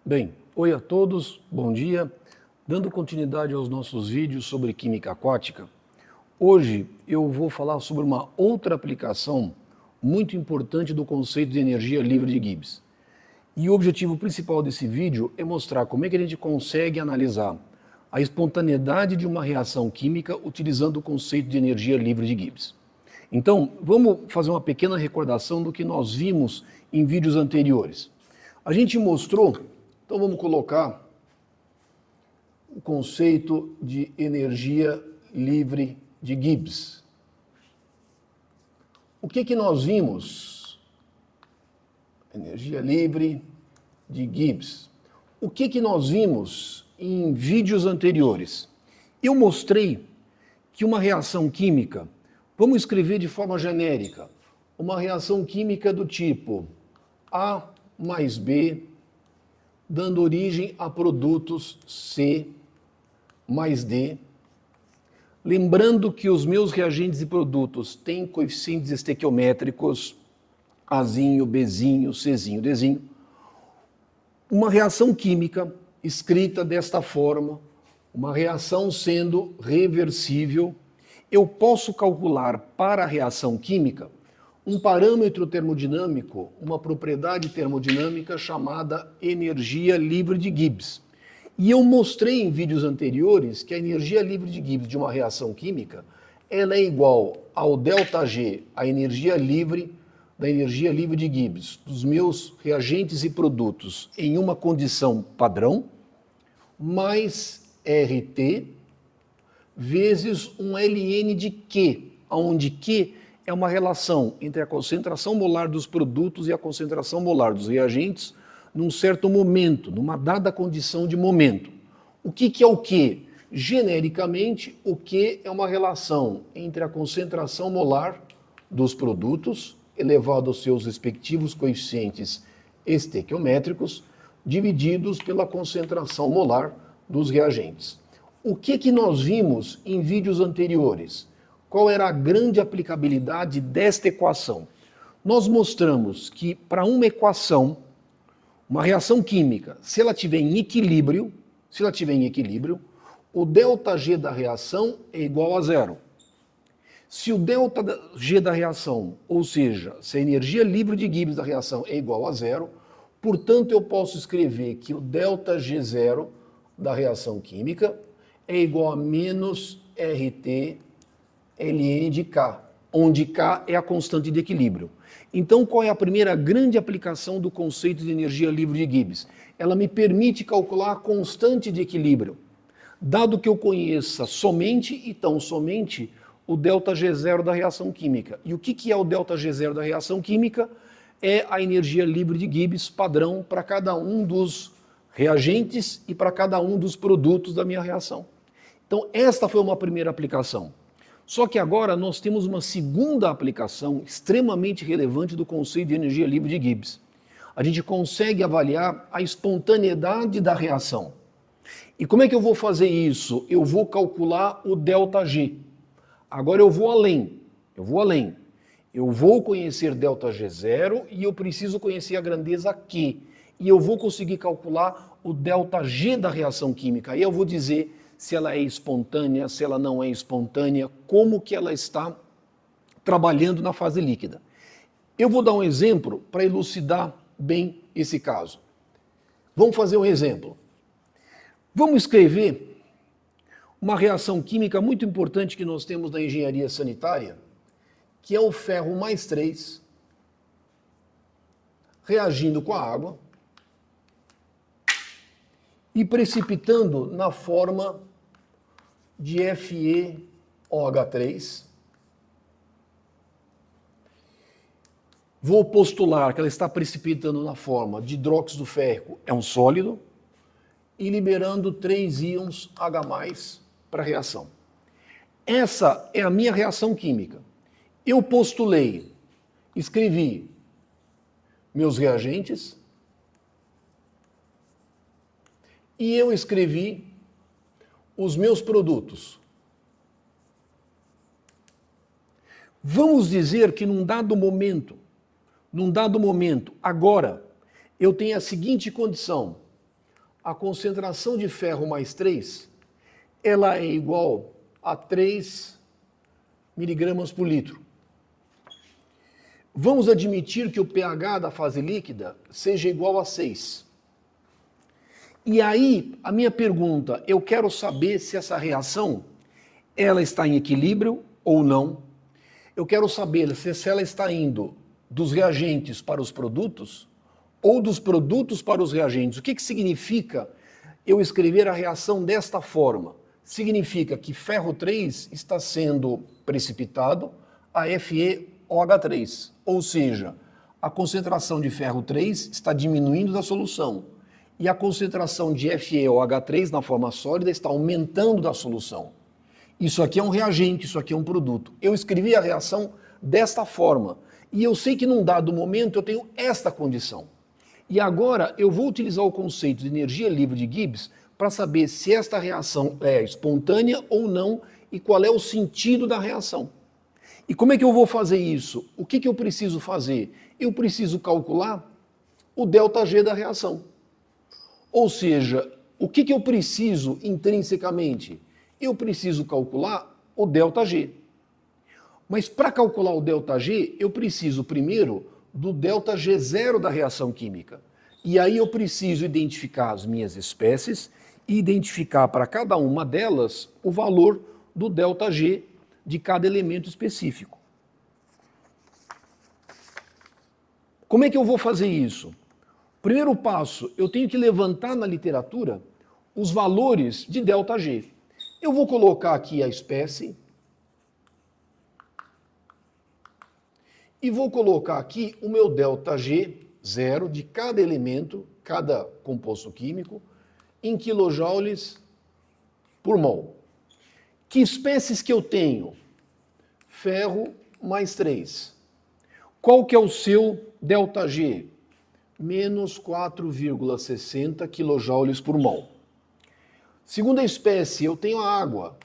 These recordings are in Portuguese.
Bem, oi a todos, bom dia. Dando continuidade aos nossos vídeos sobre química aquática, hoje eu vou falar sobre uma outra aplicação muito importante do conceito de energia livre de Gibbs. E o objetivo principal desse vídeo é mostrar como é que a gente consegue analisar a espontaneidade de uma reação química utilizando o conceito de energia livre de Gibbs. Então, vamos fazer uma pequena recordação do que nós vimos em vídeos anteriores. A gente mostrou, então vamos colocar o conceito de energia livre de Gibbs. O que nós vimos? Energia livre de Gibbs. O que nós vimos em vídeos anteriores? Eu mostrei que uma reação química, vamos escrever de forma genérica, uma reação química do tipo A mais B, dando origem a produtos C mais D. Lembrando que os meus reagentes e produtos têm coeficientes estequiométricos Azinho, Bzinho, Czinho, Dzinho. Uma reação química escrita desta forma, uma reação sendo reversível, eu posso calcular para a reação química um parâmetro termodinâmico, uma propriedade termodinâmica chamada energia livre de Gibbs. E eu mostrei em vídeos anteriores que a energia livre de Gibbs de uma reação química ela é igual ao ΔG, a energia livre da energia livre de Gibbs dos meus reagentes e produtos em uma condição padrão, mais RT, vezes um ln de Q, onde Q é uma relação entre a concentração molar dos produtos e a concentração molar dos reagentes num certo momento, numa dada condição de momento. O que é o Q? Genericamente, o Q é uma relação entre a concentração molar dos produtos, elevado aos seus respectivos coeficientes estequiométricos, divididos pela concentração molar dos reagentes. O que nós vimos em vídeos anteriores? Qual era a grande aplicabilidade desta equação? Nós mostramos que para uma equação, uma reação química, se ela estiver em equilíbrio, o ΔG da reação é igual a zero. Se o ΔG da reação, ou seja, se a energia livre de Gibbs da reação é igual a zero, portanto eu posso escrever que o ΔG0 da reação química é igual a menos RT ln de K, onde K é a constante de equilíbrio. Então, qual é a primeira grande aplicação do conceito de energia livre de Gibbs? Ela me permite calcular a constante de equilíbrio, dado que eu conheça somente e tão somente o ΔG0 da reação química. E o que é o ΔG0 da reação química? É a energia livre de Gibbs padrão para cada um dos reagentes e para cada um dos produtos da minha reação. Então, esta foi uma primeira aplicação. Só que agora nós temos uma segunda aplicação extremamente relevante do conceito de energia livre de Gibbs. A gente consegue avaliar a espontaneidade da reação. E como é que eu vou fazer isso? Eu vou calcular o ΔG. Agora eu vou além. Eu vou conhecer ΔG0 e eu preciso conhecer a grandeza Q. E eu vou conseguir calcular o ΔG da reação química. Aí eu vou dizer se ela é espontânea, se ela não é espontânea, como que ela está trabalhando na fase líquida. Eu vou dar um exemplo para elucidar bem esse caso. Vamos fazer um exemplo. Vamos escrever uma reação química muito importante que nós temos na engenharia sanitária, que é o ferro mais 3 reagindo com a água e precipitando na forma de FeOH3. Vou postular que ela está precipitando na forma de hidróxido férrico, é um sólido, e liberando 3 íons H+ para a reação. Essa é a minha reação química. Eu postulei, escrevi meus reagentes e eu escrevi os meus produtos. Vamos dizer que num dado momento, agora, eu tenho a seguinte condição. a concentração de ferro mais 3, ela é igual a 3 miligramas por litro. Vamos admitir que o pH da fase líquida seja igual a 6. E aí, a minha pergunta, eu quero saber se essa reação ela está em equilíbrio ou não. Eu quero saber se ela está indo dos reagentes para os produtos ou dos produtos para os reagentes. O que significa eu escrever a reação desta forma? Significa que ferro 3 está sendo precipitado a FeOH3, ou seja, a concentração de ferro 3 está diminuindo da solução e a concentração de FeOH3 na forma sólida está aumentando da solução. Isso aqui é um reagente, isso aqui é um produto. Eu escrevi a reação desta forma e eu sei que num dado momento eu tenho esta condição. E agora eu vou utilizar o conceito de energia livre de Gibbs para saber se esta reação é espontânea ou não e qual é o sentido da reação. E como é que eu vou fazer isso? O que eu preciso fazer? Eu preciso calcular o ΔG da reação. Ou seja, o que eu preciso intrinsecamente? Eu preciso calcular o ΔG. Mas para calcular o ΔG, eu preciso primeiro do ΔG0 da reação química. E aí eu preciso identificar as minhas espécies e identificar para cada uma delas o valor do ΔG de cada elemento específico. Como é que eu vou fazer isso? Primeiro passo, eu tenho que levantar na literatura os valores de ΔG. Eu vou colocar aqui a espécie e vou colocar aqui o meu ΔG0 de cada elemento, cada composto químico, em quilojoules por mol. Que espécies que eu tenho? Ferro mais 3. Qual que é o seu ΔG? Menos 4,60 quilojoules por mol. Segunda espécie, eu tenho a água.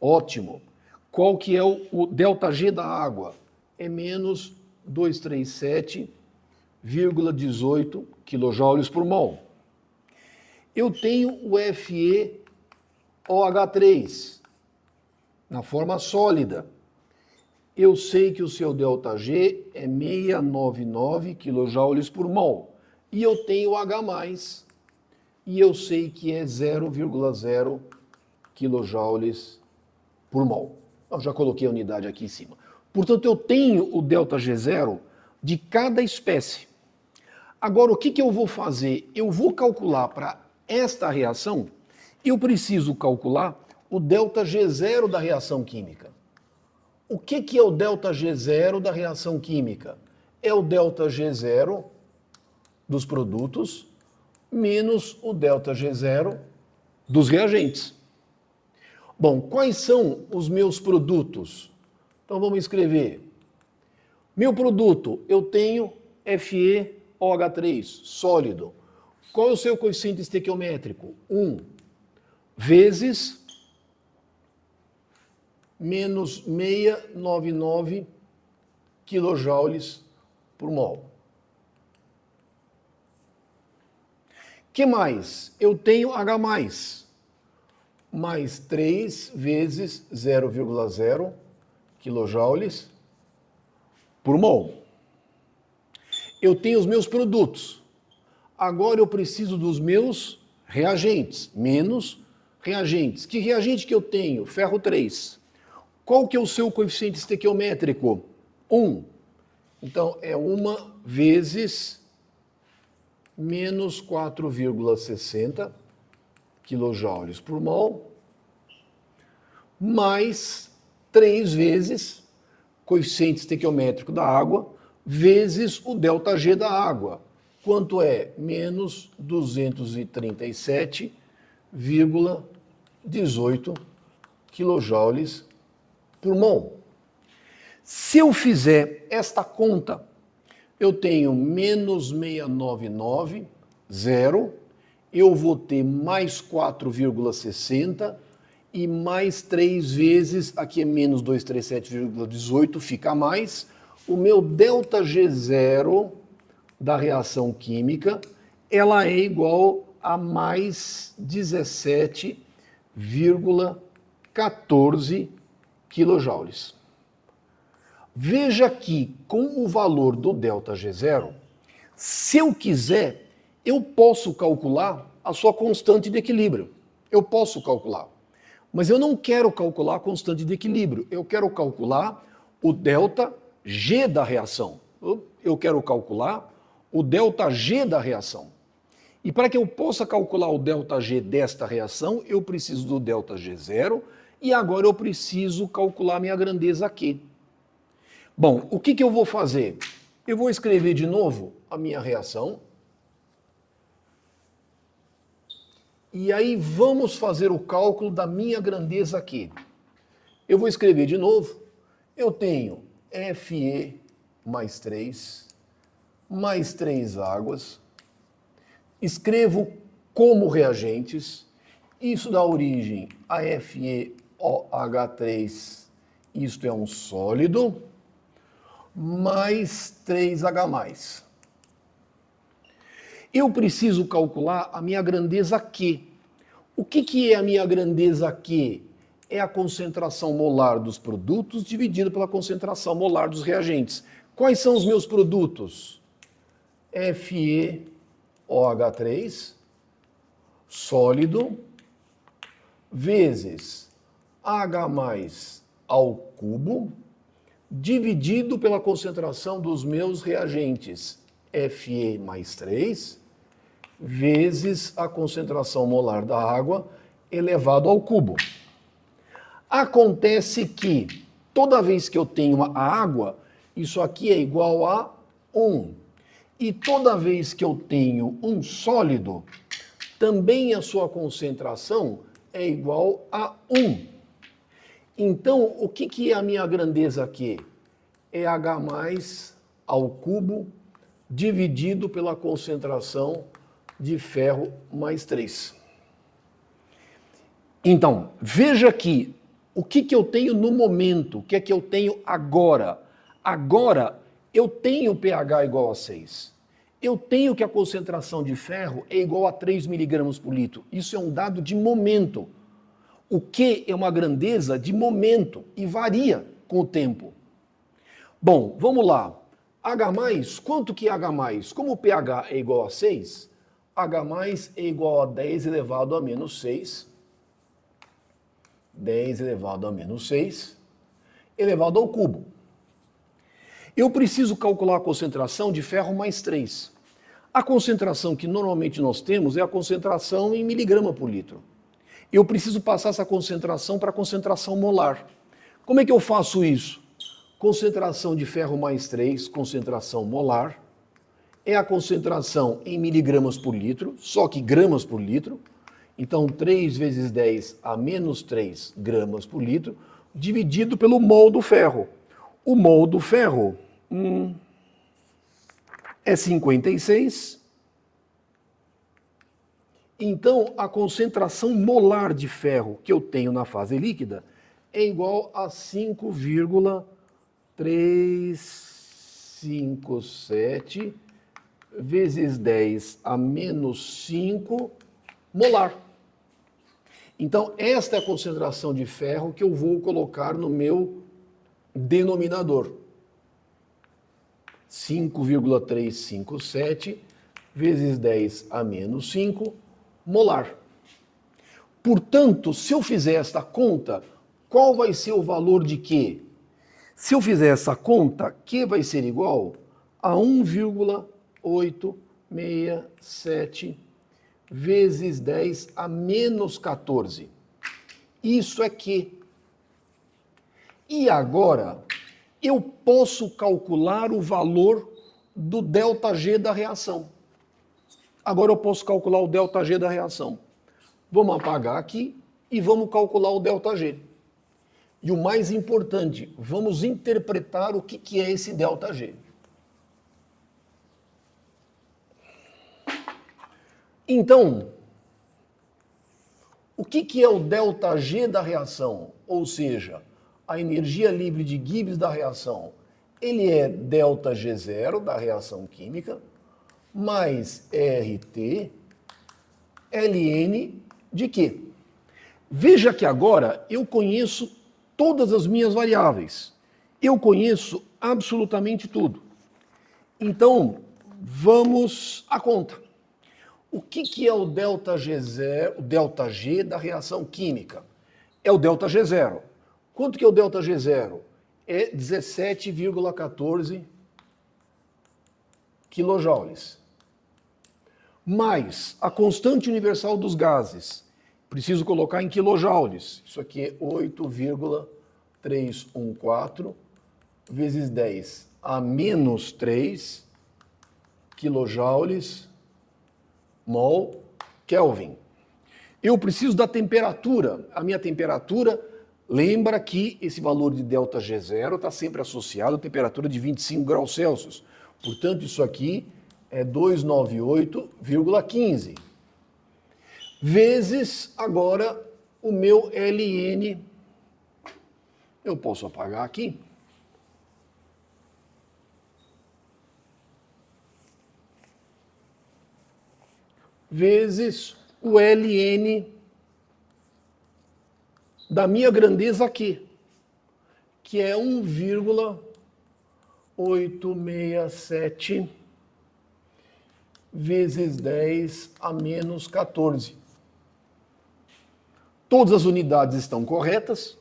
Ótimo. Qual que é o ΔG da água? É menos 237,18 quilojoules por mol. Eu tenho o FeOH3 na forma sólida. Eu sei que o seu ΔG é 699 quilojoules por mol. E eu tenho o H+, e eu sei que é 0,0 quilojoules por mol. Eu já coloquei a unidade aqui em cima. Portanto, eu tenho o ΔG0 de cada espécie. Agora, o que eu vou fazer? Eu vou calcular para esta reação, eu preciso calcular o ΔG0 da reação química. O que é o ΔG0 da reação química? É o ΔG0 dos produtos menos o ΔG0 dos reagentes. Bom, quais são os meus produtos? Então vamos escrever. Meu produto, eu tenho FeOH3, sólido. Qual é o seu coeficiente estequiométrico? 1 vezes menos 699 quilojoules por mol. Que mais? Eu tenho H+, mais 3 vezes 0,0 quilojoules por mol. Eu tenho os meus produtos. Agora eu preciso dos meus reagentes, menos reagentes. Que reagente que eu tenho? Ferro 3. Qual que é o seu coeficiente estequiométrico? 1. Então, é 1 vezes menos 4,60 quilojoules por mol, mais 3 vezes coeficiente estequiométrico da água, vezes o ΔG da água. Quanto é? Menos 237,18 quilojoules por mol. Se eu fizer esta conta, eu tenho menos 699, 0, eu vou ter mais 4,60 e mais 3 vezes, aqui é menos 237,18, fica mais, o meu ΔG0 da reação química, ela é igual a mais 17,14 quilojoules. Veja que com o valor do ΔG0, se eu quiser, eu posso calcular a sua constante de equilíbrio. Eu posso calcular. Mas eu não quero calcular a constante de equilíbrio. Eu quero calcular o ΔG da reação. Eu quero calcular o ΔG da reação. E para que eu possa calcular o ΔG desta reação, eu preciso do ΔG0 e agora eu preciso calcular minha grandeza Q. Bom, o que eu vou fazer? Eu vou escrever de novo a minha reação. E aí vamos fazer o cálculo da minha grandeza Q. Eu vou escrever de novo. Eu tenho Fe mais 3, mais 3 águas. Escrevo como reagentes. Isso dá origem a FeOH3, isto é um sólido, mais 3H+. Eu preciso calcular a minha grandeza Q. O que é a minha grandeza Q? É a concentração molar dos produtos dividido pela concentração molar dos reagentes. Quais são os meus produtos? FeOH3, sólido, vezes H+ ao cubo, dividido pela concentração dos meus reagentes, Fe mais 3, vezes a concentração molar da água elevado ao cubo. Acontece que toda vez que eu tenho a água, isso aqui é igual a 1. E toda vez que eu tenho um sólido, também a sua concentração é igual a 1. Então, o que é a minha grandeza aqui? É H+ ao cubo dividido pela concentração de ferro mais 3. Então, veja aqui, o que eu tenho no momento, o que é que eu tenho agora? Agora, eu tenho pH igual a 6. Eu tenho que a concentração de ferro é igual a 3 mg por litro. Isso é um dado de momento. O Q é uma grandeza de momento e varia com o tempo. Bom, vamos lá. H+, quanto que é H+? Como o pH é igual a 6, H+ é igual a 10 elevado a menos 6. 10 elevado a menos 6, elevado ao cubo. Eu preciso calcular a concentração de ferro mais 3. A concentração que normalmente nós temos é a concentração em miligrama por litro. Eu preciso passar essa concentração para a concentração molar. Como é que eu faço isso? Concentração de ferro mais 3, concentração molar, é a concentração em miligramas por litro, só que gramas por litro. Então, 3 vezes 10 a menos 3 gramas por litro, dividido pelo mol do ferro. O mol do ferro é 56. Então, a concentração molar de ferro que eu tenho na fase líquida é igual a 5,357 vezes 10 a menos 5 molar. Então, esta é a concentração de ferro que eu vou colocar no meu denominador. 5,357 vezes 10 a menos 5 molar. Portanto, se eu fizer esta conta, qual vai ser o valor de Q? Se eu fizer essa conta, Q vai ser igual a 1,867 vezes 10 a menos 14. Isso é Q. E agora, eu posso calcular o valor do ΔG da reação. Agora eu posso calcular o ΔG da reação. Vamos apagar aqui e vamos calcular o ΔG. E o mais importante, vamos interpretar o que é esse ΔG. Então, o que é o ΔG da reação? Ou seja, a energia livre de Gibbs da reação. Ele é ΔG0 da reação química, mais RT, ln de quê? Veja que agora eu conheço todas as minhas variáveis. Eu conheço absolutamente tudo. Então, vamos à conta. O que é o ΔG0, o ΔG da reação química? É o ΔG0. Quanto que é o ΔG0? É 17,14 quilojoules. Mais a constante universal dos gases. Preciso colocar em quilojoules. Isso aqui é 8,314 vezes 10 a menos 3 quilojoules mol Kelvin. Eu preciso da temperatura. A minha temperatura, lembra que esse valor de ΔG0 está sempre associado à temperatura de 25 graus Celsius. Portanto, isso aqui é 298,15. Vezes agora o meu ln. Eu posso apagar aqui. Vezes o ln da minha grandeza aqui, que é 1,867 vezes 10 a menos 14. Todas as unidades estão corretas.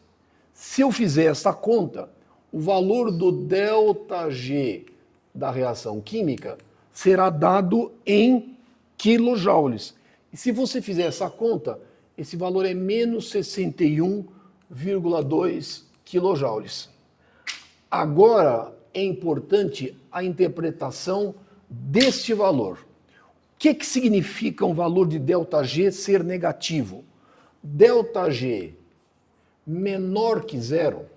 Se eu fizer essa conta, o valor do ΔG da reação química será dado em quilojoules. E se você fizer essa conta, esse valor é menos 61,2 quilojoules. Agora é importante a interpretação deste valor. O que significa um valor de ΔG ser negativo? ΔG menor que zero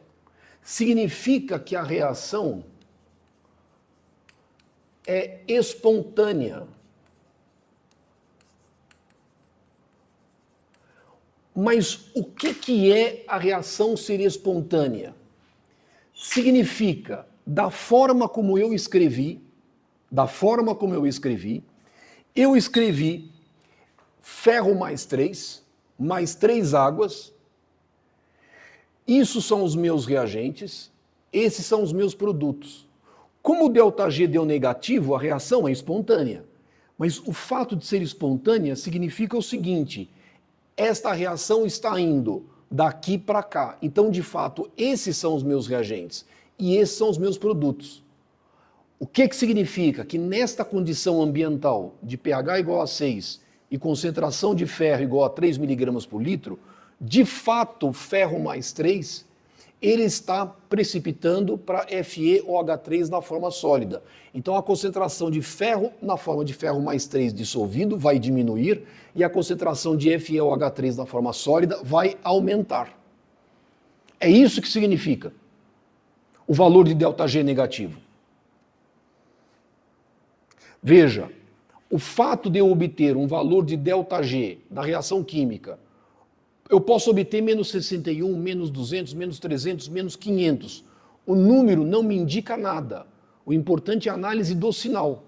significa que a reação é espontânea. Mas o que é a reação ser espontânea? Significa, da forma como eu escrevi, eu escrevi ferro mais 3 águas, isso são os meus reagentes, esses são os meus produtos. Como o ΔG deu negativo, a reação é espontânea. Mas o fato de ser espontânea significa o seguinte: esta reação está indo daqui para cá. Então, de fato, esses são os meus reagentes e esses são os meus produtos. O que significa? Que nesta condição ambiental de pH igual a 6 e concentração de ferro igual a 3 mg por litro, de fato, ferro mais 3, ele está precipitando para FeOH3 na forma sólida. Então a concentração de ferro na forma de ferro mais 3 dissolvido vai diminuir e a concentração de FeOH3 na forma sólida vai aumentar. É isso que significa o valor de ΔG negativo. Veja, o fato de eu obter um valor de ΔG da reação química, eu posso obter menos 61, menos 200, menos 300, menos 500. O número não me indica nada. O importante é a análise do sinal.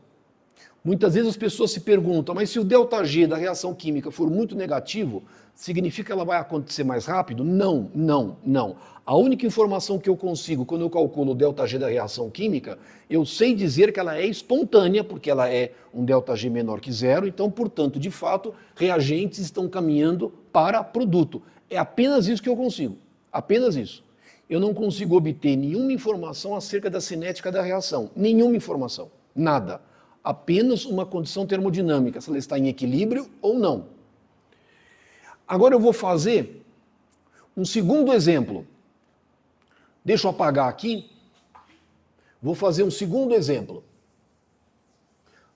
Muitas vezes as pessoas se perguntam, mas se o ΔG da reação química for muito negativo, significa que ela vai acontecer mais rápido? Não, não, não. A única informação que eu consigo quando eu calculo o ΔG da reação química, eu sei dizer que ela é espontânea, porque ela é um ΔG menor que zero, então, portanto, de fato, reagentes estão caminhando para produto. É apenas isso que eu consigo. Apenas isso. Eu não consigo obter nenhuma informação acerca da cinética da reação. Nenhuma informação. Nada. Apenas uma condição termodinâmica, se ela está em equilíbrio ou não. Agora eu vou fazer um segundo exemplo. Deixa eu apagar aqui. Vou fazer um segundo exemplo.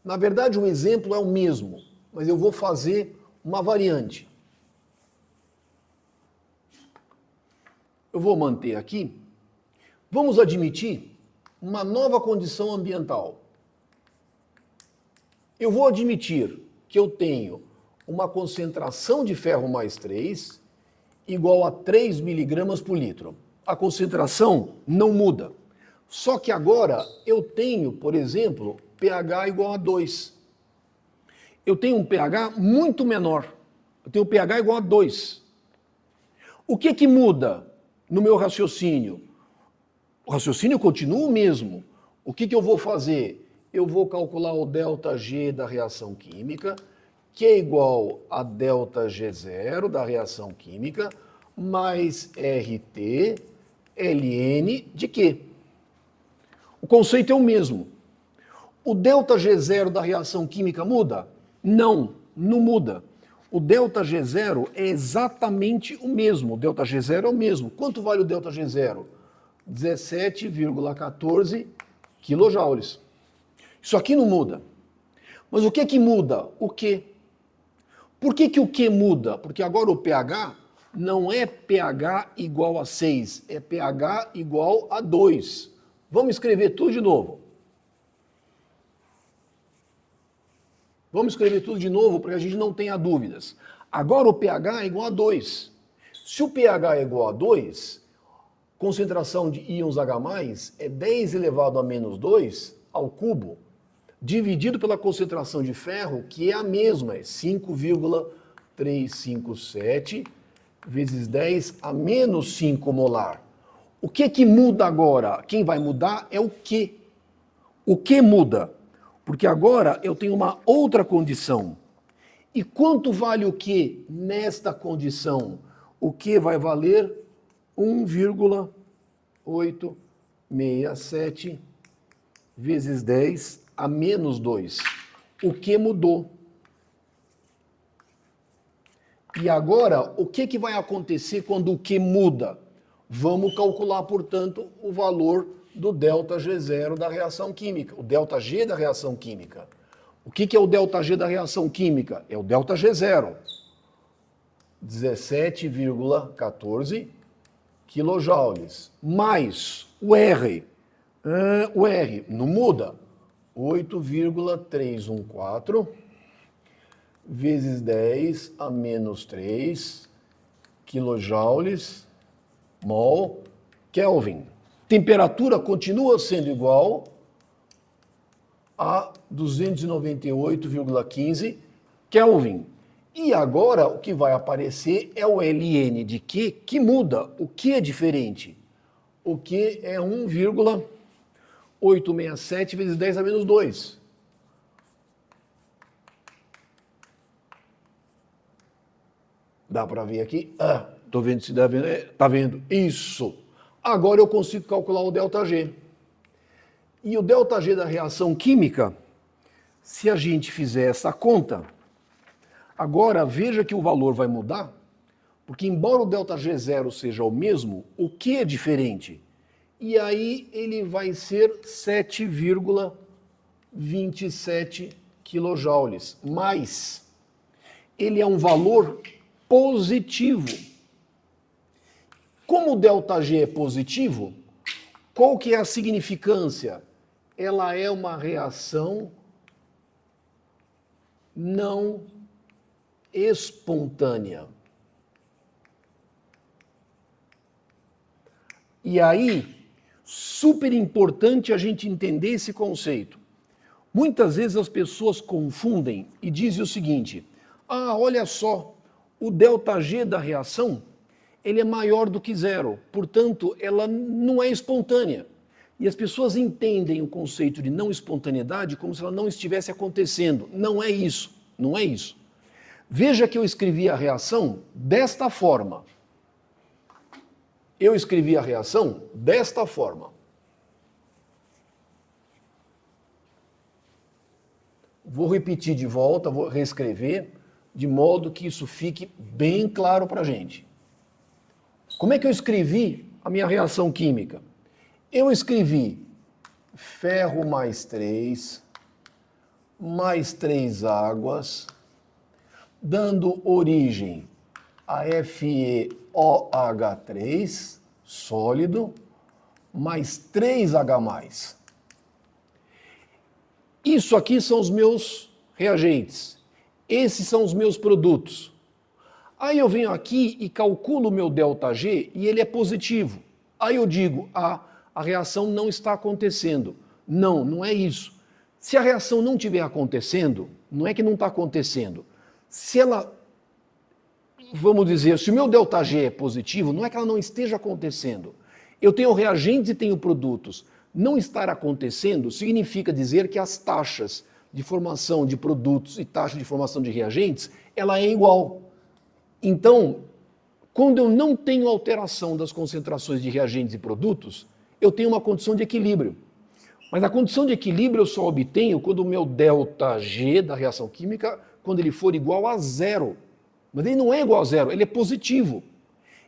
Na verdade, o exemplo é o mesmo, mas eu vou fazer uma variante. Eu vou manter aqui. Vamos admitir uma nova condição ambiental. Eu vou admitir que eu tenho uma concentração de ferro mais 3 igual a 3 miligramas por litro. A concentração não muda. Só que agora eu tenho, por exemplo, pH igual a 2. Eu tenho um pH muito menor. Eu tenho pH igual a 2. O que que muda no meu raciocínio? O raciocínio continua o mesmo. O que que eu vou fazer? Eu vou calcular o ΔG da reação química, que é igual a ΔG0 da reação química, mais RT ln de quê? O conceito é o mesmo. O ΔG0 da reação química muda? Não, não muda. O ΔG0 é exatamente o mesmo. O ΔG0 é o mesmo. Quanto vale o ΔG0? 17,14 kJ. Isso aqui não muda. Mas o que que muda? O Q. Por que que o Q muda? Porque agora o pH não é pH igual a 6, é pH igual a 2. Vamos escrever tudo de novo. Vamos escrever tudo de novo para que a gente não tenha dúvidas. Agora o pH é igual a 2. Se o pH é igual a 2, concentração de íons H+, é 10 elevado a menos 2 ao cubo, dividido pela concentração de ferro, que é a mesma, é 5,357 vezes 10 a menos 5 molar. O que que muda agora? Quem vai mudar é o Q. O que muda? Porque agora eu tenho uma outra condição. E quanto vale o Q nesta condição? O Q vai valer 1,867 vezes 10 a menos 2. O Q mudou. E agora, o que que vai acontecer quando o Q muda? Vamos calcular, portanto, o valor do ΔG0 da reação química, o ΔG da reação química. O que é o ΔG da reação química? É o ΔG0. 17,14 kJ. Mais o R. O R não muda. 8,314 vezes 10 a menos 3 kJ mol Kelvin. Temperatura continua sendo igual a 298,15 Kelvin. E agora o que vai aparecer é o ln de Q, que muda. O que é diferente? O que é 1,867 vezes 10 a menos 2. Dá para ver aqui? Tô vendo se dá vendo. Tá vendo? Isso. Agora eu consigo calcular o ΔG. E o ΔG da reação química, se a gente fizer essa conta, agora veja que o valor vai mudar, porque embora o ΔG0 seja o mesmo, o que é diferente? E aí ele vai ser 7,27 kJ, mas ele é um valor positivo. Como o ΔG é positivo, qual que é a significância? Ela é uma reação não espontânea. E aí, super importante a gente entender esse conceito. Muitas vezes as pessoas confundem e dizem o seguinte: olha só, o ΔG da reação, ele é maior do que zero, portanto, ela não é espontânea. E as pessoas entendem o conceito de não espontaneidade como se ela não estivesse acontecendo. Não é isso, não é isso. Veja que eu escrevi a reação desta forma. Eu escrevi a reação desta forma. Vou repetir de volta, vou reescrever, de modo que isso fique bem claro para a gente. Como é que eu escrevi a minha reação química? Eu escrevi ferro mais 3 águas, dando origem a FeOH3, sólido, mais 3H+. Isso aqui são os meus reagentes. Esses são os meus produtos. Aí eu venho aqui e calculo o meu ΔG e ele é positivo. Aí eu digo, a reação não está acontecendo. Não, não é isso. Se a reação não estiver acontecendo, não é que não está acontecendo. Se ela vamos dizer, se o meu ΔG é positivo, não é que ela não esteja acontecendo. Eu tenho reagentes e tenho produtos. Não estar acontecendo significa dizer que as taxas de formação de produtos e taxa de formação de reagentes, ela é igual. Então, quando eu não tenho alteração das concentrações de reagentes e produtos, eu tenho uma condição de equilíbrio. Mas a condição de equilíbrio eu só obtenho quando o meu ΔG da reação química, quando ele for igual a zero. Mas ele não é igual a zero, ele é positivo.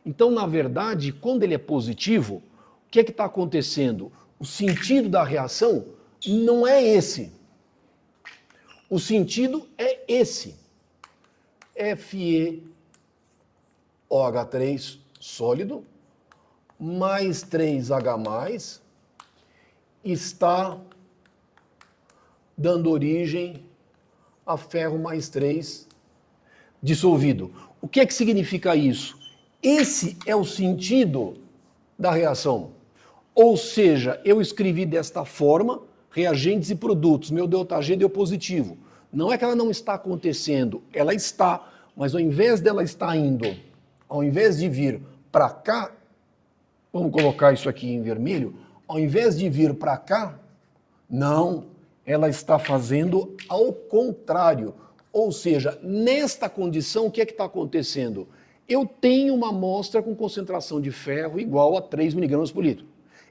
Então, na verdade, quando ele é positivo, o que é que está acontecendo? O sentido da reação não é esse. O sentido é esse. FeOH3 sólido mais 3H+, está dando origem a ferro mais 3 dissolvido. O que é que significa isso? Esse é o sentido da reação. Ou seja, eu escrevi desta forma, reagentes e produtos, meu ΔG deu positivo. Não é que ela não está acontecendo, ela está, mas ao invés dela estar indo, ao invés de vir para cá, vamos colocar isso aqui em vermelho, ao invés de vir para cá, não, ela está fazendo ao contrário. Ou seja, nesta condição, o que é que está acontecendo? Eu tenho uma amostra com concentração de ferro igual a 3 mg por litro.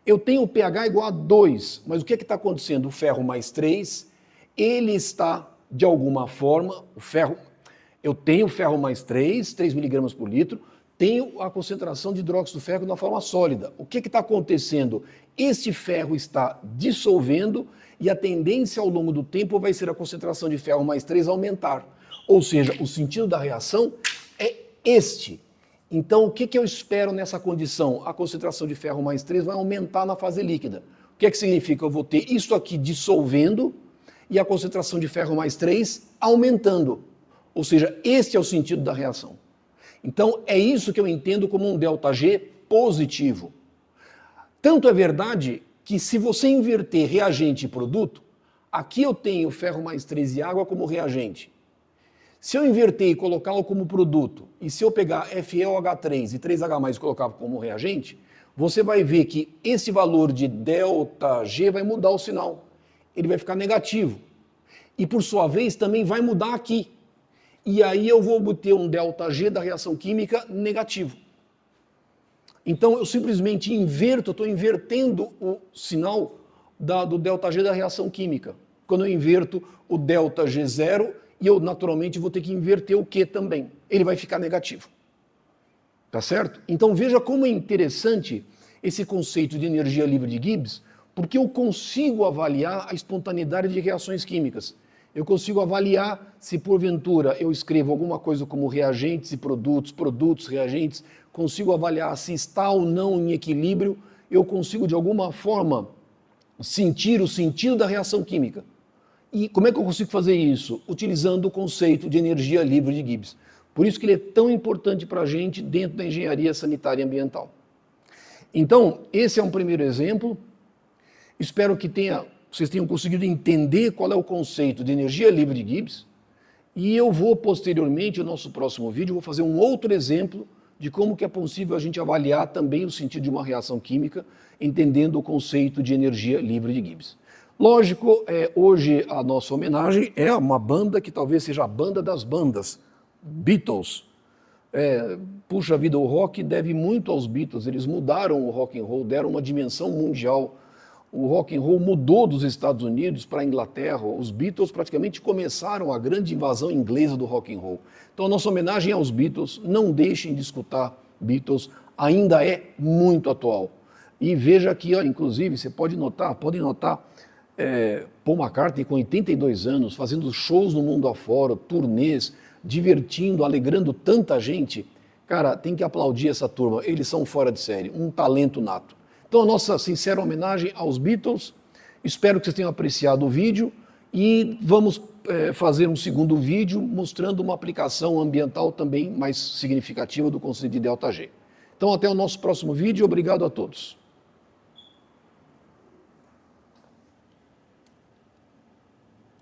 Eu tenho o pH igual a 2, mas o que é que está acontecendo? O ferro mais 3, ele está, de alguma forma, eu tenho ferro mais 3 mg por litro, tenho a concentração de hidróxido ferro na forma sólida. O que está acontecendo? Este ferro está dissolvendo e a tendência ao longo do tempo vai ser a concentração de ferro mais 3 aumentar. Ou seja, o sentido da reação é este. Então, o que eu espero nessa condição? A concentração de ferro mais 3 vai aumentar na fase líquida. O que significa? Eu vou ter isso aqui dissolvendo e a concentração de ferro mais 3 aumentando. Ou seja, este é o sentido da reação. Então, é isso que eu entendo como um ΔG positivo. Tanto é verdade que se você inverter reagente e produto, aqui eu tenho ferro mais 3 e água como reagente. Se eu inverter e colocá-lo como produto, e se eu pegar FeOH3 e 3H+, e colocar como reagente, você vai ver que esse valor de ΔG vai mudar o sinal. Ele vai ficar negativo. E por sua vez também vai mudar aqui. E aí eu vou obter um ΔG da reação química negativo. Então eu simplesmente inverto, eu estou invertendo o sinal do ΔG da reação química. Quando eu inverto o ΔG0, e eu naturalmente vou ter que inverter o Q também. Ele vai ficar negativo. Tá certo? Então veja como é interessante esse conceito de energia livre de Gibbs, porque eu consigo avaliar a espontaneidade de reações químicas. Eu consigo avaliar se porventura eu escrevo alguma coisa como reagentes e produtos, produtos, reagentes, consigo avaliar se está ou não em equilíbrio, eu consigo de alguma forma sentir o sentido da reação química. E como é que eu consigo fazer isso? Utilizando o conceito de energia livre de Gibbs. Por isso que ele é tão importante para a gente dentro da engenharia sanitária e ambiental. Então, esse é um primeiro exemplo. Espero que vocês tenham conseguido entender qual é o conceito de energia livre de Gibbs. E eu vou, posteriormente, no nosso próximo vídeo, vou fazer um outro exemplo de como que é possível a gente avaliar também o sentido de uma reação química, entendendo o conceito de energia livre de Gibbs. Lógico, hoje a nossa homenagem é uma banda que talvez seja a banda das bandas, Beatles. Puxa vida, o rock deve muito aos Beatles, eles mudaram o rock and roll, deram uma dimensão mundial. O rock and roll mudou dos Estados Unidos para a Inglaterra, os Beatles praticamente começaram a grande invasão inglesa do rock and roll. Então a nossa homenagem é aos Beatles, não deixem de escutar Beatles, ainda é muito atual. E veja aqui, ó, inclusive, você podem notar, Paul McCartney com 82 anos, fazendo shows no mundo afora, turnês, divertindo, alegrando tanta gente. Cara, tem que aplaudir essa turma, eles são fora de série, um talento nato. Então a nossa sincera homenagem aos Beatles, espero que vocês tenham apreciado o vídeo e vamos fazer um segundo vídeo mostrando uma aplicação ambiental também mais significativa do conceito de ΔG. Então até o nosso próximo vídeo, obrigado a todos.